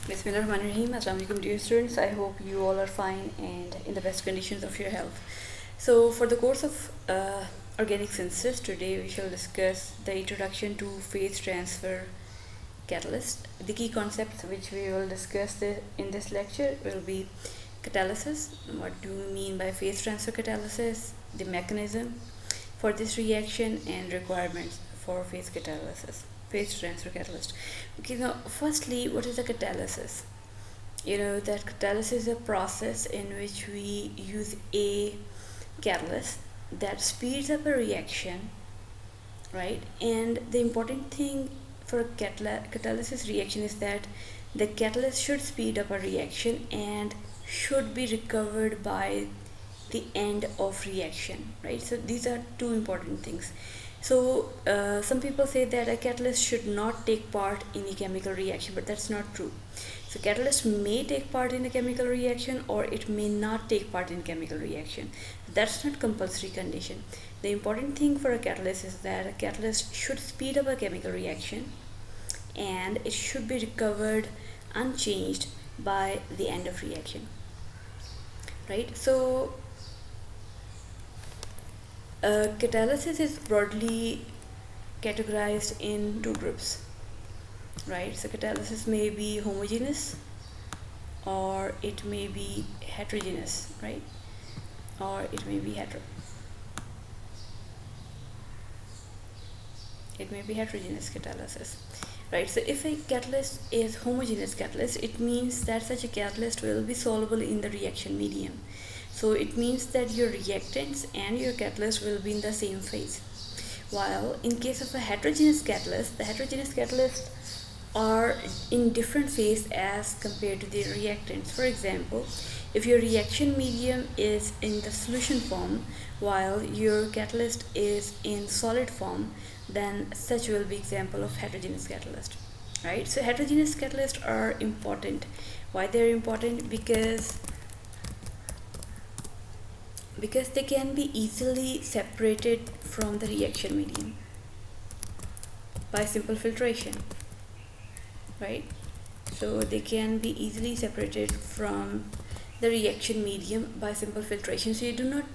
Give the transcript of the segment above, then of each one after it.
Bismillahirrahmanirrahim. Assalamu alaikum dear students. I hope you all are fine and in the best conditions of your health. So for the course of organic synthesis, today we shall discuss the introduction to phase transfer catalyst. The key concepts which we will discuss in this lecture will be catalysis. What do we mean by phase transfer catalysis? The mechanism for this reaction and requirements for phase transfer catalyst. Okay, now firstly, what is a catalysis? You know that catalysis is a process in which we use a catalyst that speeds up a reaction, right? And the important thing for a catalysis reaction is that the catalyst should speed up a reaction and should be recovered by the end of reaction, right? So these are two important things. So some people say that a catalyst should not take part in a chemical reaction, but that's not true. So catalyst may take part in a chemical reaction or it may not take part in chemical reaction. That's not compulsory condition. The important thing for a catalyst is that a catalyst should speed up a chemical reaction and it should be recovered unchanged by the end of reaction, right? So catalysis is broadly categorized in two groups, right? So catalysis may be homogeneous or it may be heterogeneous, right? Or it may be heterogeneous catalysis, right? So if a catalyst is homogeneous catalyst, it means that such a catalyst will be soluble in the reaction medium. So it means that your reactants and your catalyst will be in the same phase. While in case of a heterogeneous catalyst, the heterogeneous catalysts are in different phase as compared to the reactants. For example, if your reaction medium is in the solution form while your catalyst is in solid form, then such will be example of heterogeneous catalyst, right? So heterogeneous catalysts are important. Why they're important? Because they can be easily separated from the reaction medium by simple filtration, right? So they can be easily separated from the reaction medium by simple filtration. So you do not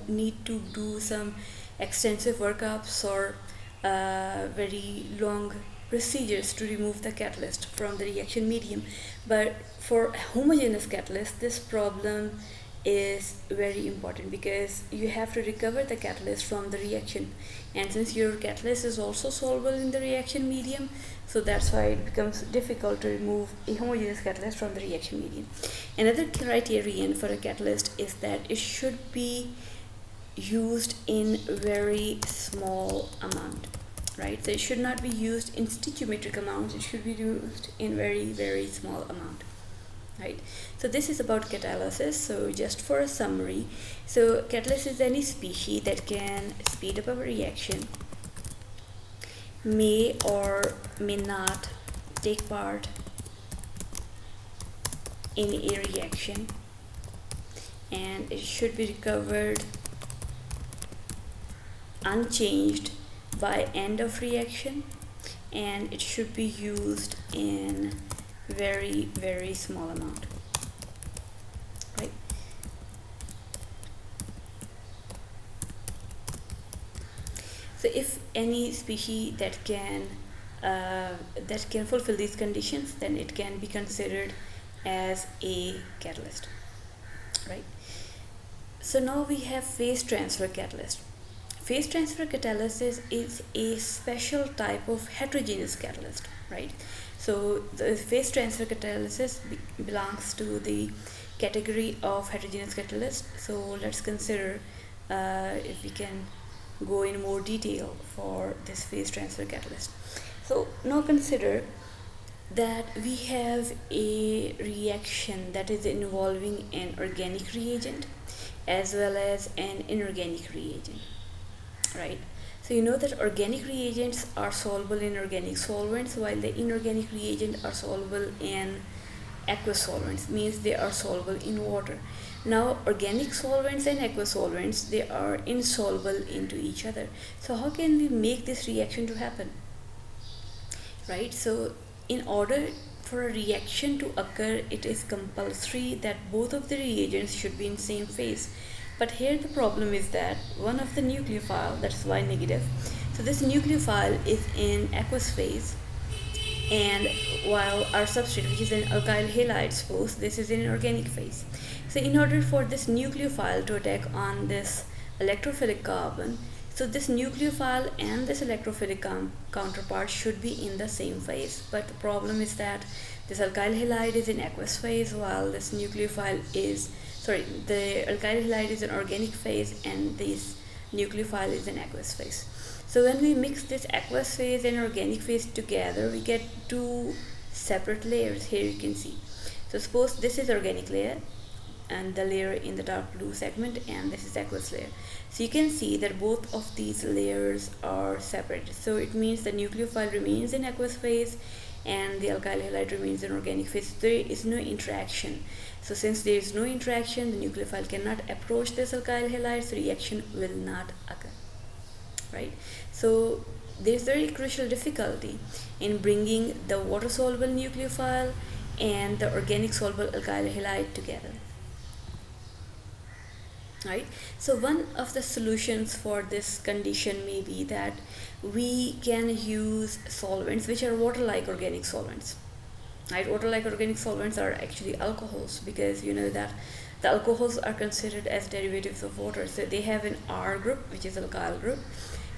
need to do some extensive workups or very long procedures to remove the catalyst from the reaction medium. But for homogeneous catalyst, this problem is very important because you have to recover the catalyst from the reaction, and since your catalyst is also soluble in the reaction medium, so that's why it becomes difficult to remove a homogeneous catalyst from the reaction medium. Another criterion for a catalyst is that it should be used in very small amount, right? So it should not be used in stoichiometric amounts, it should be used in very small amount, right? So this is about catalysis. So just for a summary, so catalyst is any species that can speed up a reaction, may or may not take part in a reaction, and it should be recovered unchanged by end of reaction, and it should be used in very small amount, right? So if any species that can fulfill these conditions, then it can be considered as a catalyst, right? So now we have phase transfer catalyst. Phase transfer catalysis is a special type of heterogeneous catalyst, right? So the phase transfer catalysis belongs to the category of heterogeneous catalyst. So let's consider if we can go in more detail for this phase transfer catalyst. So now consider that we have a reaction that is involving an organic reagent as well as an inorganic reagent, right? So you know that organic reagents are soluble in organic solvents, while the inorganic reagents are soluble in aqueous solvents, means they are soluble in water. Now organic solvents and aqueous solvents, they are insoluble into each other. So how can we make this reaction to happen, right? So in order for a reaction to occur, it is compulsory that both of the reagents should be in same phase. But here the problem is that one of the nucleophile, that's Y negative, so this nucleophile is in aqueous phase, and while our substrate, which is an alkyl halide, suppose this is in organic phase. So in order for this nucleophile to attack on this electrophilic carbon, so this nucleophile and this electrophilic counterpart should be in the same phase. But the problem is that this alkyl halide is in aqueous phase, while this nucleophile is, the alkyl halide is in organic phase and this nucleophile is in aqueous phase. So when we mix this aqueous phase and organic phase together, we get two separate layers. Here you can see. So suppose this is organic layer and the layer in the dark blue segment, and this is aqueous layer. So you can see that both of these layers are separated. So it means the nucleophile remains in aqueous phase and the alkyl halide remains in organic phase. There is no interaction. So since there is no interaction, the nucleophile cannot approach this alkyl halide, so reaction will not occur. Right? So there's very crucial difficulty in bringing the water soluble nucleophile and the organic soluble alkyl halide together. Right? So one of the solutions for this condition may be that we can use solvents which are water-like organic solvents. Right? Water-like organic solvents are actually alcohols, because you know that the alcohols are considered as derivatives of water. So they have an R group, which is alkyl group,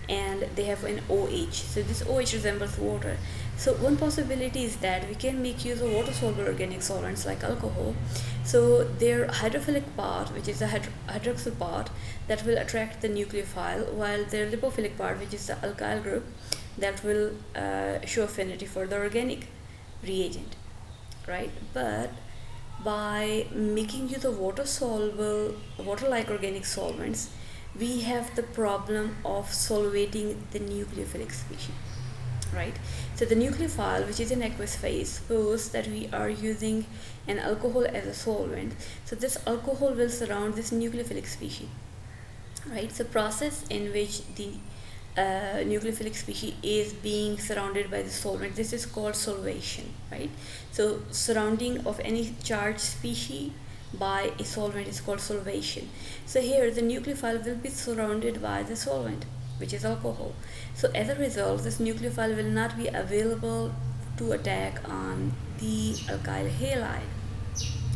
and they have an OH. So this OH resembles water. So one possibility is that we can make use of water-soluble organic solvents like alcohol. So their hydrophilic part, which is the hydroxyl part, that will attract the nucleophile, while their lipophilic part, which is the alkyl group, that will show affinity for the organic reagent. Right? But by making use of water-soluble, water-like organic solvents, we have the problem of solvating the nucleophilic species. Right? So the nucleophile, which is in aqueous phase, suppose that we are using an alcohol as a solvent. So this alcohol will surround this nucleophilic species. Right? So process in which the nucleophilic species is being surrounded by the solvent, this is called solvation. Right? So surrounding of any charged species by a solvent is called solvation. So here the nucleophile will be surrounded by the solvent, which is alcohol. So as a result, this nucleophile will not be available to attack on the alkyl halide.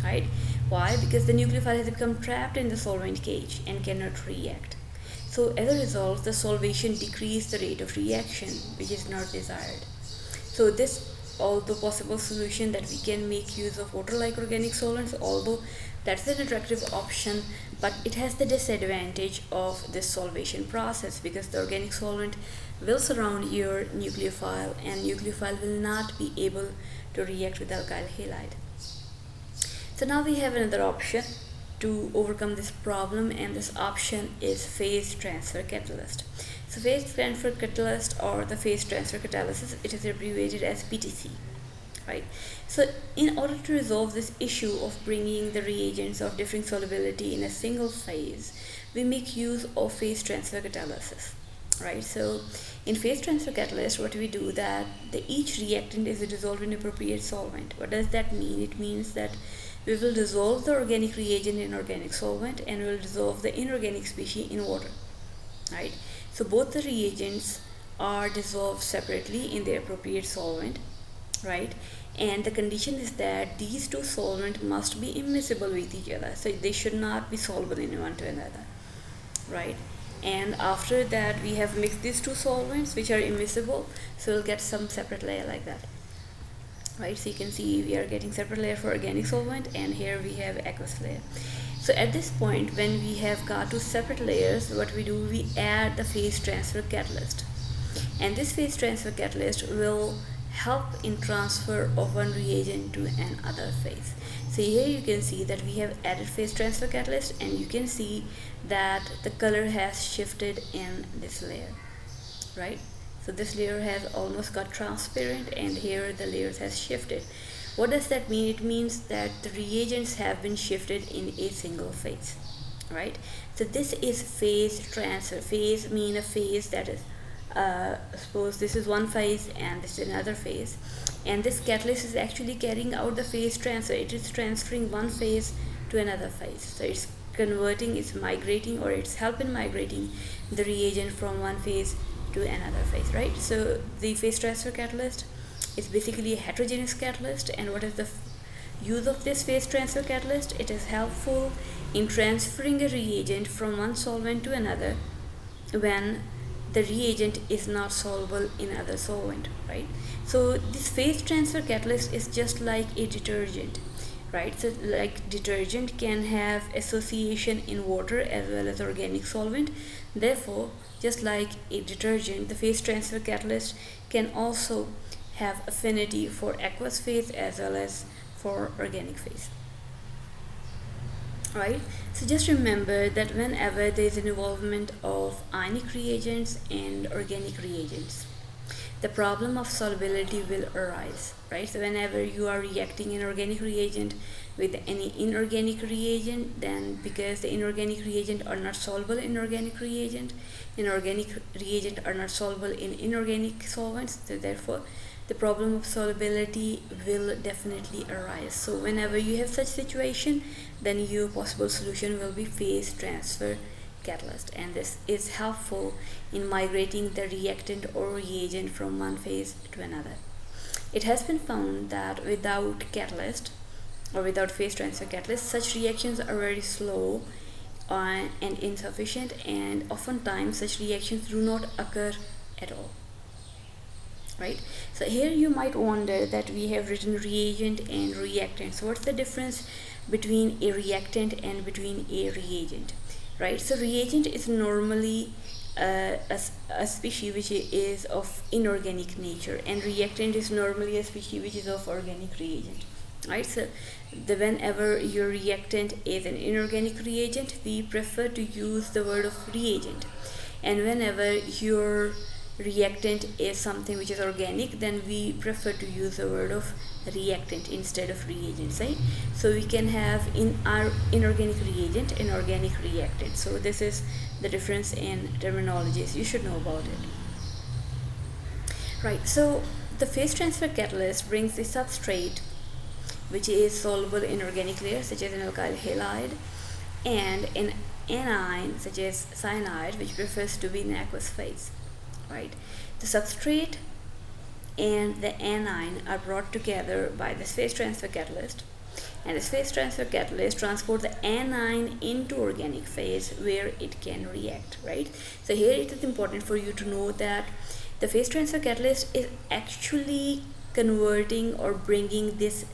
Right? Why? Because the nucleophile has become trapped in the solvent cage and cannot react. So as a result, the solvation decreases the rate of reaction, which is not desired. So this, although possible solution that we can make use of water-like organic solvents, although that's an attractive option, but it has the disadvantage of this solvation process, because the organic solvent will surround your nucleophile and nucleophile will not be able to react with alkyl halide. So now we have another option to overcome this problem, and this option is phase transfer catalyst. So phase transfer catalyst, or the phase transfer catalysis, it is abbreviated as PTC. Right? So in order to resolve this issue of bringing the reagents of differing solubility in a single phase, we make use of phase transfer catalysis. Right? So in phase transfer catalyst, what we do that each reactant is dissolved in appropriate solvent. What does that mean? It means that we will dissolve the organic reagent in organic solvent and we will dissolve the inorganic species in water. Right? So both the reagents are dissolved separately in their appropriate solvent. Right? And the condition is that these two solvents must be immiscible with each other. So they should not be soluble in one to another. Right? And after that, we have mixed these two solvents which are immiscible, so we'll get some separate layer like that. Right? So you can see we are getting separate layer for organic solvent, and here we have aqueous layer. So at this point, when we have got two separate layers, what we do, we add the phase transfer catalyst, and this phase transfer catalyst will help in transfer of one reagent to another phase. So here you can see that we have added phase transfer catalyst, and you can see that the color has shifted in this layer. Right? So this layer has almost got transparent, and here the layers has shifted. What does that mean? It means that the reagents have been shifted in a single phase. Right? So this is phase transfer. Phase mean a phase that is suppose this is one phase and this is another phase, and this catalyst is actually carrying out the phase transfer. It is transferring one phase to another phase, so it's converting, it's migrating, or it's helping migrating the reagent from one phase to another phase, right? So the phase transfer catalyst is basically a heterogeneous catalyst. And what is the use of this phase transfer catalyst? It is helpful in transferring a reagent from one solvent to another when the reagent is not soluble in other solvent, right? So this phase transfer catalyst is just like a detergent, right? So like detergent can have association in water as well as organic solvent. Therefore, just like a detergent, the phase transfer catalyst can also have affinity for aqueous phase as well as for organic phase, right? So just remember that whenever there is an involvement of ionic reagents and organic reagents, the problem of solubility will arise, right? So whenever you are reacting an organic reagent with any inorganic reagent, then because the inorganic reagent are not soluble in organic reagent, inorganic reagent are not soluble in inorganic solvents, so therefore the problem of solubility will definitely arise. So whenever you have such situation, then your possible solution will be phase transfer catalyst, and this is helpful in migrating the reactant or reagent from one phase to another. It has been found that without catalyst or without phase transfer catalyst, such reactions are very slow and insufficient, and oftentimes such reactions do not occur at all, right? So here you might wonder that we have written reagent and reactant. So what's the difference between a reactant and between a reagent, right? So reagent is normally a species which is of inorganic nature, and reactant is normally a species which is of organic reagent, right? So whenever your reactant is an inorganic reagent, we prefer to use the word of reagent, and whenever your reactant is something which is organic, then we prefer to use the word of reactant instead of reagent, right? So we can have in our inorganic reagent and organic reactant. So this is the difference in terminologies. You should know about it, right? So the phase transfer catalyst brings the substrate which is soluble in organic layers such as an alkyl halide, and an anion such as cyanide which prefers to be in aqueous phase, right? The substrate and the anion are brought together by this phase transfer catalyst, and this phase transfer catalyst transports the anion into organic phase where it can react, right? So here it is important for you to know that the phase transfer catalyst is actually converting or bringing this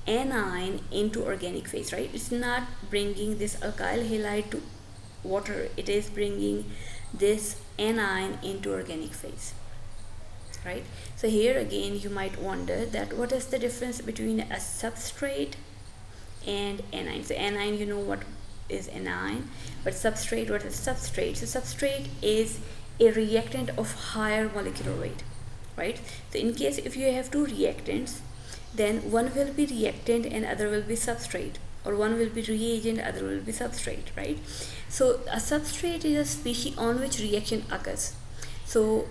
anion into organic phase, right? It's not bringing this alkyl halide to water, it is bringing this anion into organic phase, right? So here again you might wonder that what is the difference between a substrate and anion. So anion, you know what is anion, but substrate, what is substrate? So substrate is a reactant of higher molecular weight, right? So in case if you have two reactants, then one will be reactant and other will be substrate, or one will be reagent, other will be substrate, right? So a substrate is a species on which reaction occurs. So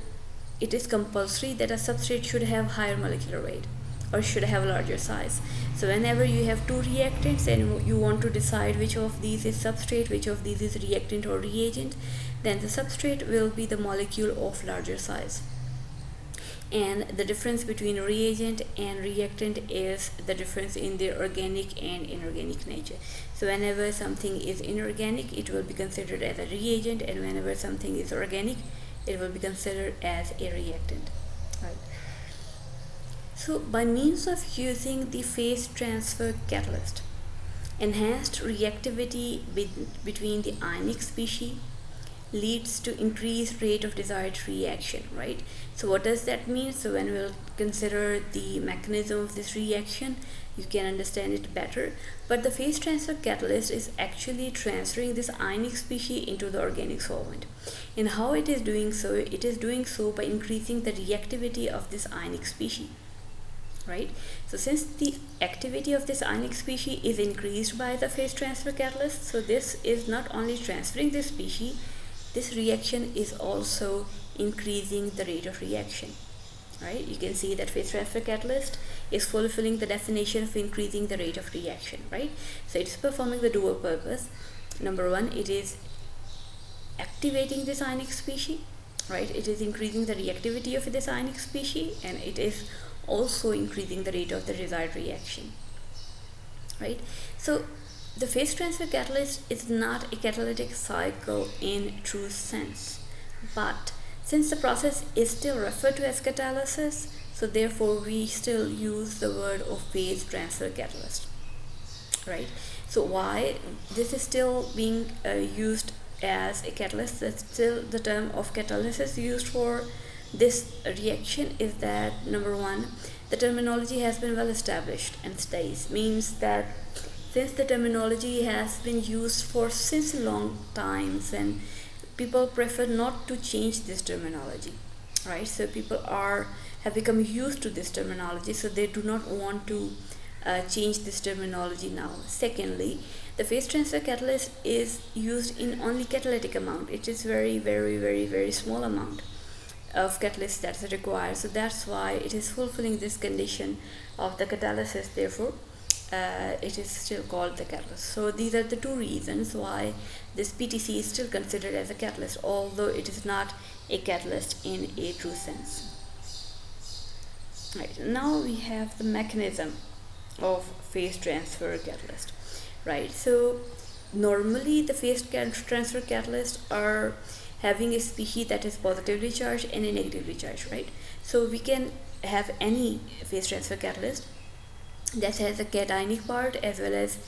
it is compulsory that a substrate should have higher molecular weight or should have larger size. So whenever you have two reactants and you want to decide which of these is substrate, which of these is reactant or reagent, then the substrate will be the molecule of larger size. And the difference between reagent and reactant is the difference in their organic and inorganic nature. So whenever something is inorganic, it will be considered as a reagent, and whenever something is organic, it will be considered as a reactant, right? So by means of using the phase transfer catalyst, enhanced reactivity between the ionic species leads to increased rate of desired reaction, right? So what does that mean? So when we'll consider the mechanism of this reaction, you can understand it better. But the phase transfer catalyst is actually transferring this ionic species into the organic solvent. And how it is doing so? It is doing so by increasing the reactivity of this ionic species, right? So since the activity of this ionic species is increased by the phase transfer catalyst, so this is not only transferring this species, this reaction is also increasing the rate of reaction. Right, you can see that phase transfer catalyst is fulfilling the definition of increasing the rate of reaction, right? So it's performing the dual purpose. Number one, it is activating this ionic species, right? It is increasing the reactivity of this ionic species, and it is also increasing the rate of the desired reaction, right? So the phase transfer catalyst is not a catalytic cycle in true sense, but since the process is still referred to as catalysis, so therefore we still use the word of phase transfer catalyst, right? So why this is still being used as a catalyst, that's still the term of catalysis used for this reaction, is that number one, the terminology has been well established and stays, means that since the terminology has been used for since a long times, and people prefer not to change this terminology, right? So people have become used to this terminology, so they do not want to change this terminology now. Secondly, the phase transfer catalyst is used in only catalytic amount. It is very small amount of catalyst that is required, so that's why it is fulfilling this condition of the catalysis. Therefore it is still called the catalyst. So these are the two reasons why this PTC is still considered as a catalyst, although it is not a catalyst in a true sense. Right, now we have the mechanism of phase transfer catalyst, right? So normally the phase transfer catalysts are having a species that is positively charged and a negatively charged, right? So we can have any phase transfer catalyst that has a cationic part as well as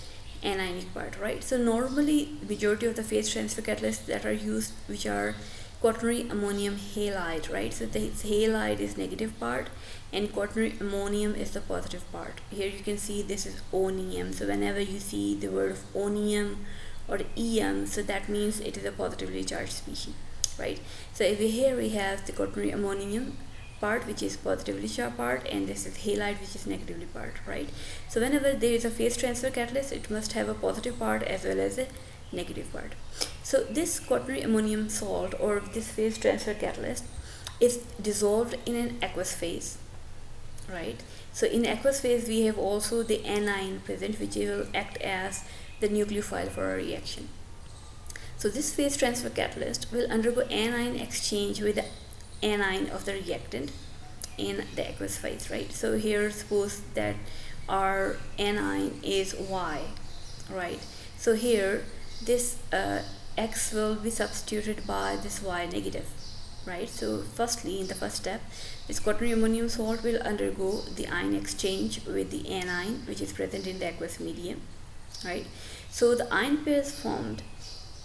anionic part, right? So normally majority of the phase transfer catalysts that are used, which are quaternary ammonium halide, right? So the halide is negative part and quaternary ammonium is the positive part. Here you can see this is onium, so whenever you see the word of onium or em, so that means it is a positively charged species, right? So here we have the quaternary ammonium part, which is positively charged part, and this is halide, which is negatively part, right? So whenever there is a phase transfer catalyst, it must have a positive part as well as a negative part. So this quaternary ammonium salt or this phase transfer catalyst is dissolved in an aqueous phase, right? So in aqueous phase we have also the anion present, which will act as the nucleophile for a reaction. So this phase transfer catalyst will undergo anion exchange with the anion of the reactant in the aqueous phase, right? So here suppose that our anion is Y, right? So here this X will be substituted by this Y negative, right? So firstly, in the first step, this quaternary ammonium salt will undergo the ion exchange with the anion which is present in the aqueous medium, right? So the ion pairs formed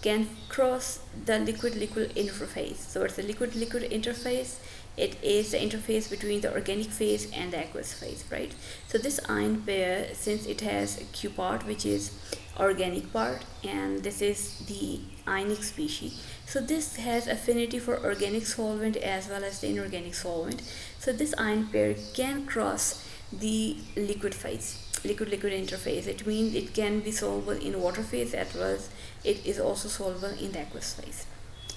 can cross the liquid-liquid interface. So it's the liquid-liquid interface. It is the interface between the organic phase and the aqueous phase, right? So this ion pair, since it has a Q part, which is organic part, and this is the ionic species, so this has affinity for organic solvent as well as the inorganic solvent. So this ion pair can cross the liquid phase, liquid-liquid interface. It means it can be soluble in water phase as well as it is also soluble in the aqueous phase,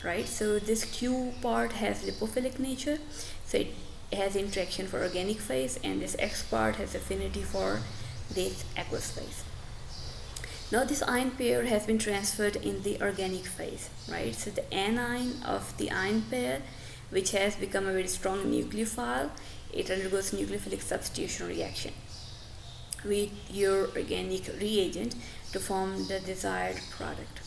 right? So this Q part has lipophilic nature, so it has interaction for organic phase, and this X part has affinity for this aqueous phase. Now this ion pair has been transferred in the organic phase, right? So the anion of the ion pair, which has become a very strong nucleophile, it undergoes nucleophilic substitution reaction with your organic reagent to form the desired product,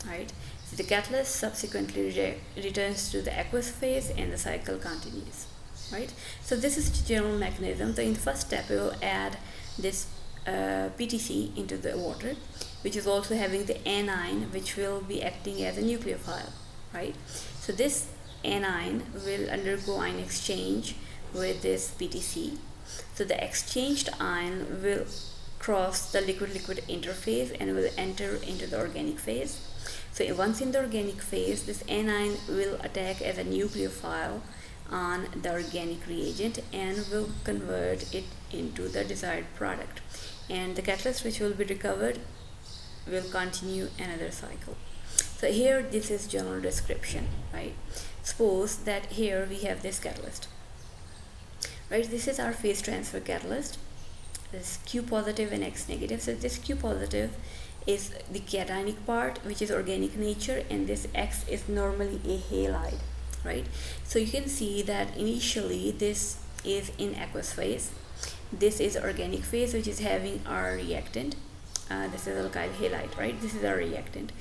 right? So the catalyst subsequently returns to the aqueous phase and the cycle continues, right? So this is the general mechanism. So in the first step, we will add this PTC into the water, which is also having the anion, which will be acting as a nucleophile, right? So this anion will undergo ion exchange with this PTC. So the exchanged ion will cross the liquid-liquid interface and will enter into the organic phase. So once in the organic phase, this anion will attack as a nucleophile on the organic reagent and will convert it into the desired product. And the catalyst which will be recovered will continue another cycle. So here this is general description, right? suppose that here we have this catalyst, right? This is our phase transfer catalyst, this Q positive and X negative. So this Q positive is the cationic part, which is organic nature, and this X is normally a halide, right? So you can see that initially this is in aqueous phase, this is organic phase, which is having our reactant. This is alkyl halide, right? This is our reactant,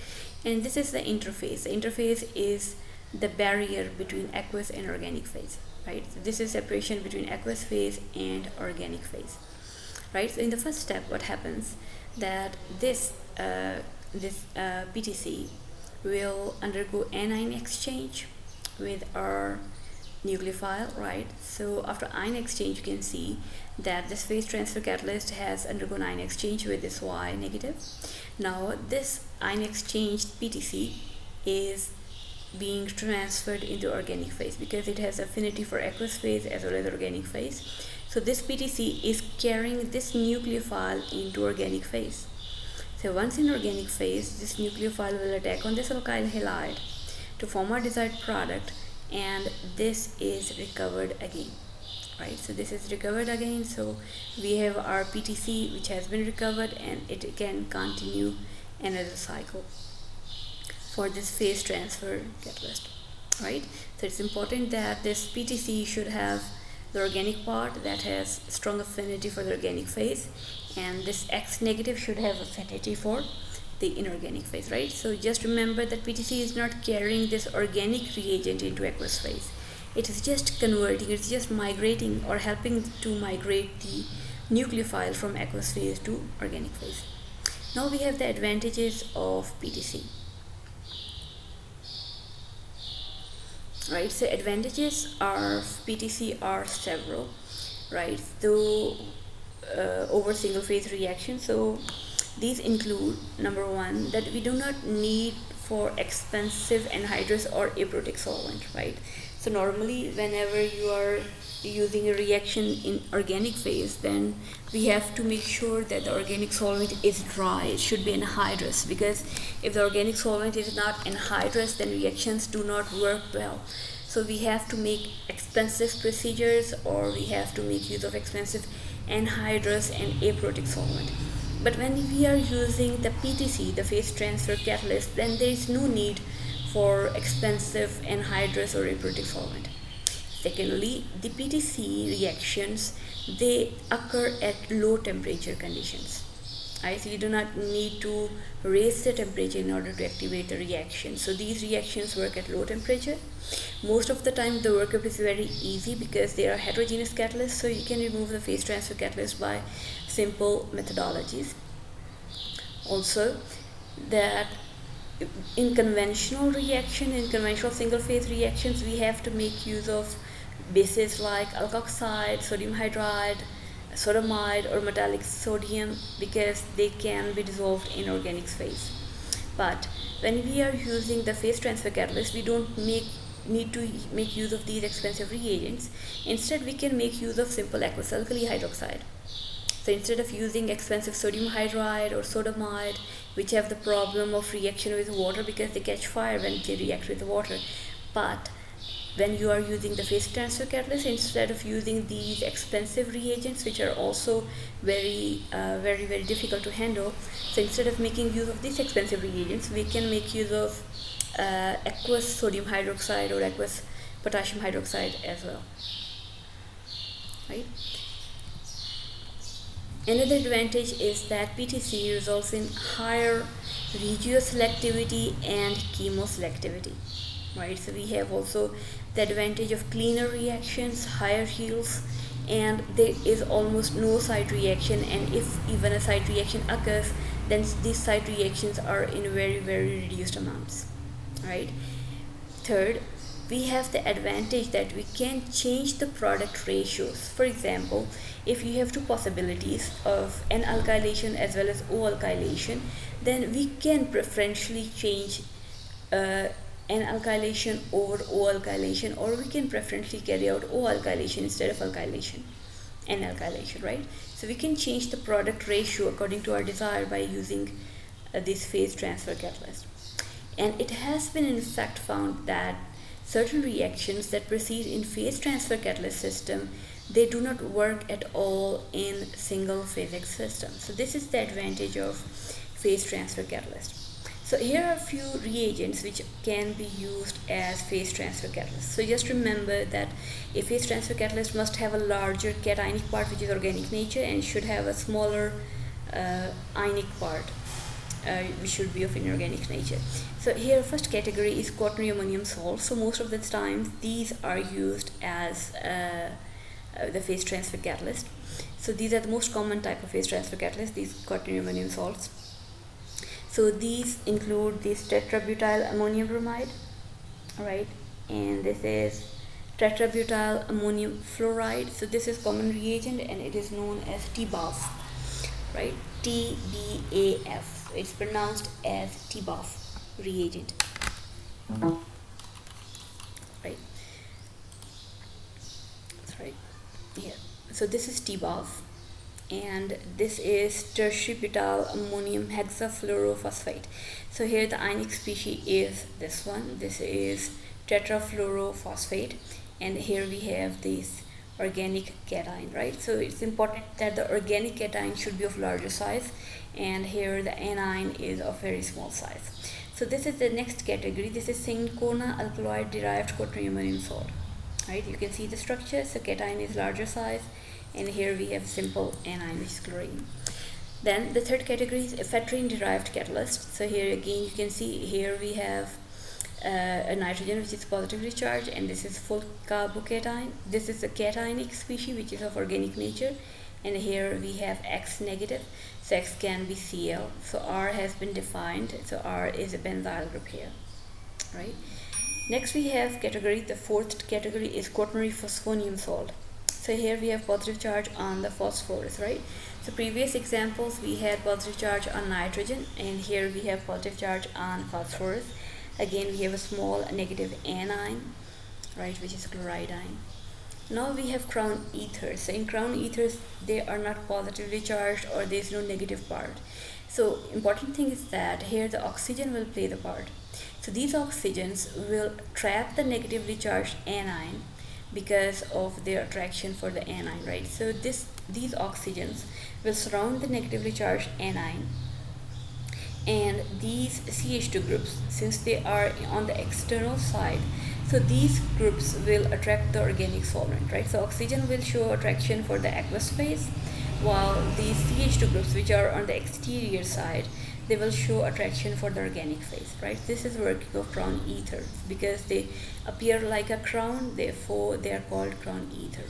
and this is the interface. The interface is the barrier between aqueous and organic phase, right? So this is separation between aqueous phase and organic phase, right? So in the first step, what happens that this PTC will undergo anion exchange with our nucleophile, right? So after ion exchange, you can see that this phase transfer catalyst has undergone ion exchange with this Y negative. Now this ion exchanged PTC is being transferred into organic phase because it has affinity for aqueous phase as well as organic phase. So this PTC is carrying this nucleophile into organic phase. So once in organic phase, this nucleophile will attack on this alkyl halide to form our desired product, and this is recovered again, right? So this is recovered again, so we have our PTC which has been recovered, and it can continue another cycle for this phase transfer catalyst, right? So it's important that this PTC should have the organic part that has strong affinity for the organic phase, and this X negative should have affinity for the inorganic phase, right? So just remember that PTC is not carrying this organic reagent into aqueous phase. It is just converting, it's just migrating or helping to migrate the nucleophile from aqueous phase to organic phase. Now we have the advantages of PTC, right? So advantages of PTC are several, right? So over single phase reaction. So these include, number one, that we do not need for expensive anhydrous or aprotic solvent, right? So normally whenever you are using a reaction in organic phase, then we have to make sure that the organic solvent is dry. It should be anhydrous, because if the organic solvent is not anhydrous, then reactions do not work well. So we have to make expensive procedures, or we have to make use of expensive anhydrous and aprotic solvent. But when we are using the PTC, the phase transfer catalyst, then there is no need for expensive anhydrous or aprotic solvent. Secondly, the PTC reactions, they occur at low temperature conditions. Right? So you do not need to raise the temperature in order to activate the reaction. So these reactions work at low temperature. Most of the time the workup is very easy because they are heterogeneous catalysts, so you can remove the phase transfer catalyst by simple methodologies. Also, that in conventional single phase reactions, we have to make use of bases like alkoxide, sodium hydride, sodamide, or metallic sodium, because they can be dissolved in organic phase. But when we are using the phase transfer catalyst, we don't need to make use of these expensive reagents. Instead, we can make use of simple aqueous alkali hydroxide. So instead of using expensive sodium hydride or sodamide, which have the problem of reaction with water because they catch fire when they react with water, but when you are using the phase transfer catalyst, instead of using these expensive reagents, which are also very difficult to handle, so instead of making use of these expensive reagents, we can make use of aqueous sodium hydroxide or aqueous potassium hydroxide as well, right? Another advantage is that PTC results in higher regioselectivity and chemoselectivity, right? So we have also the advantage of cleaner reactions, higher yields, and there is almost no side reaction, and if even a side reaction occurs, then these side reactions are in very reduced amounts, right? Third, we have the advantage that we can change the product ratios. For example, if you have two possibilities of N-alkylation as well as O-alkylation, then we can preferentially change N-alkylation over O-alkylation, or we can preferentially carry out O-alkylation instead of alkylation, N-alkylation, right? So we can change the product ratio according to our desire by using this phase transfer catalyst. And it has been in fact found that certain reactions that proceed in phase transfer catalyst system, they do not work at all in single phasic system. So this is the advantage of phase transfer catalyst. So here are a few reagents which can be used as phase transfer catalyst. So just remember that a phase transfer catalyst must have a larger cationic part, which is organic nature, and should have a smaller ionic part, which should be of inorganic nature. So here first category is quaternary ammonium salt. So most of the time these are used as the phase transfer catalyst. So these are the most common type of phase transfer catalyst, these quaternary ammonium salts. So these include this tetrabutyl ammonium bromide, right, and this is tetrabutyl ammonium fluoride. So this is common reagent and it is known as TBAF, right, TBAF. So it's pronounced as TBAF reagent, right. Sorry, here. So this is TBAF, and this is tertiary butyl ammonium hexafluorophosphate. So here the ionic species is this one. This is tetrafluorophosphate, and here we have this organic cation, right? So it's important that the organic cation should be of larger size, and here the anion is of very small size. So this is the next category. This is cinchona alkaloid derived quaternary ammonium salt, right? You can see the structure. So cation is larger size, and here we have simple anion, which is chlorine. Then the third category is ephedrine derived catalyst. So here again you can see here we have a nitrogen which is positively charged, and this is full carbocation. This is a cationic species which is of organic nature, and here we have X negative. So X can be Cl. So R has been defined. So R is a benzyl group here, right? Next we have category. The fourth category is quaternary phosphonium salt. So here we have positive charge on the phosphorus, right? So previous examples we had positive charge on nitrogen, and here we have positive charge on phosphorus. Again we have a small negative anion, right, which is chloride ion. Now we have crown ethers. So in crown ethers they are not positively charged, or there is no negative part. So important thing is that here the oxygen will play the part. So these oxygens will trap the negatively charged anion because of their attraction for the anion, right? So these oxygens will surround the negatively charged anion, and these CH2 groups, since they are on the external side, so these groups will attract the organic solvent, right? So oxygen will show attraction for the aqueous phase, while these CH2 groups, which are on the exterior side, they will show attraction for the organic phase, right? This is working of crown ether. Because they appear like a crown, therefore they are called crown ether.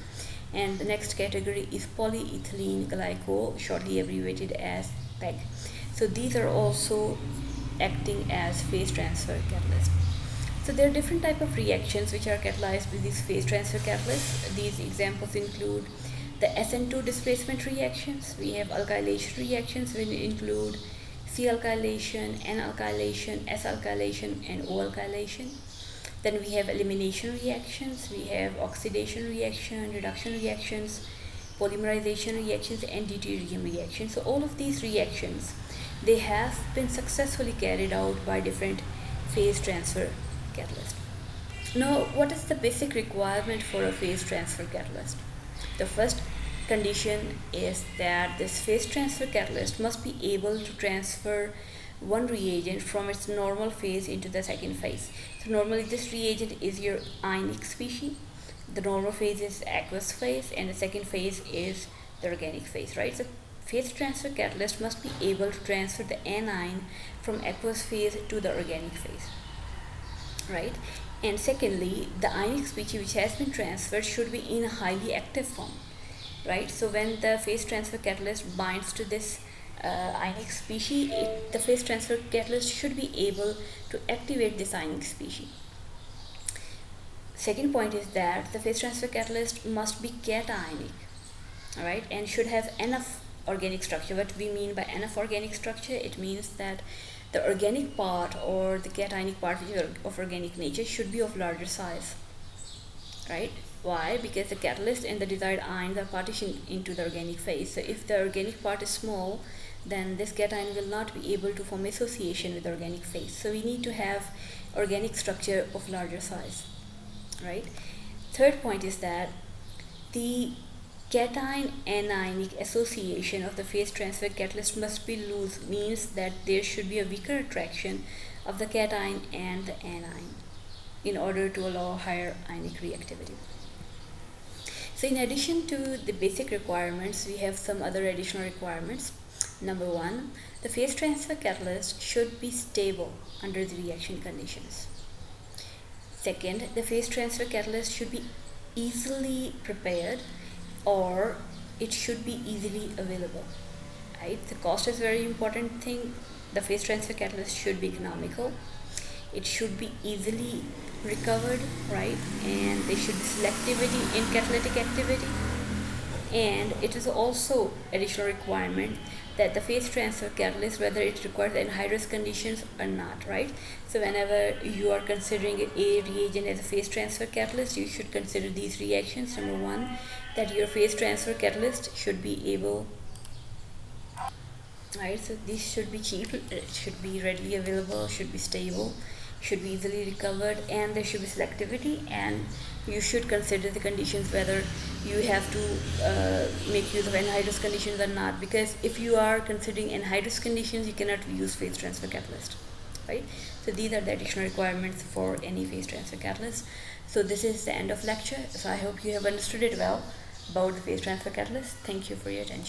And the next category is polyethylene glycol, shortly abbreviated as PEG. So these are also acting as phase transfer catalysts. So there are different type of reactions which are catalyzed with these phase transfer catalysts. These examples include the SN2 displacement reactions. We have alkylation reactions which include C alkylation, N alkylation, S alkylation, and O alkylation. Then we have elimination reactions. We have oxidation reaction, reduction reactions, polymerization reactions, and deuterium reactions. So all of these reactions, they have been successfully carried out by different phase transfer catalysts. Now, what is the basic requirement for a phase transfer catalyst? The first condition is that this phase transfer catalyst must be able to transfer one reagent from its normal phase into the second phase. So normally this reagent is your ionic species. The normal phase is aqueous phase, and the second phase is the organic phase, right? So phase transfer catalyst must be able to transfer the anion from aqueous phase to the organic phase, right? And secondly, the ionic species which has been transferred should be in a highly active form, right? So when the phase transfer catalyst binds to this ionic species, the phase transfer catalyst should be able to activate this ionic species. Second point is that the phase transfer catalyst must be cationic, right, and should have enough organic structure. What we mean by enough organic structure, it means that the organic part or the cationic part, which is of organic nature, should be of larger size, right? Why? Because the catalyst and the desired ions are partitioned into the organic phase. So if the organic part is small, then this cation will not be able to form association with the organic phase. So we need to have organic structure of larger size. right? Third point is that the cation anionic association of the phase transfer catalyst must be loose, means that there should be a weaker attraction of the cation and the anion in order to allow higher ionic reactivity. So in addition to the basic requirements, we have some other additional requirements. Number one, the phase transfer catalyst should be stable under the reaction conditions. Second, the phase transfer catalyst should be easily prepared, or it should be easily available, right? The cost is a very important thing. The phase transfer catalyst should be economical, it should be easily recovered, right? And there should be selectivity in catalytic activity, and it is also additional requirement that the phase transfer catalyst, whether it requires anhydrous conditions or not, right? So whenever you are considering a reagent as a phase transfer catalyst, you should consider these reactions. Number one, that your phase transfer catalyst should be able, right? So this should be cheap, it should be readily available, should be stable, should be easily recovered, and there should be selectivity. And you should consider the conditions, whether you have to make use of anhydrous conditions or not, because if you are considering anhydrous conditions, you cannot use phase transfer catalyst, right? So these are the additional requirements for any phase transfer catalyst. So this is the end of lecture. So I hope you have understood it well about the phase transfer catalyst. Thank you for your attention.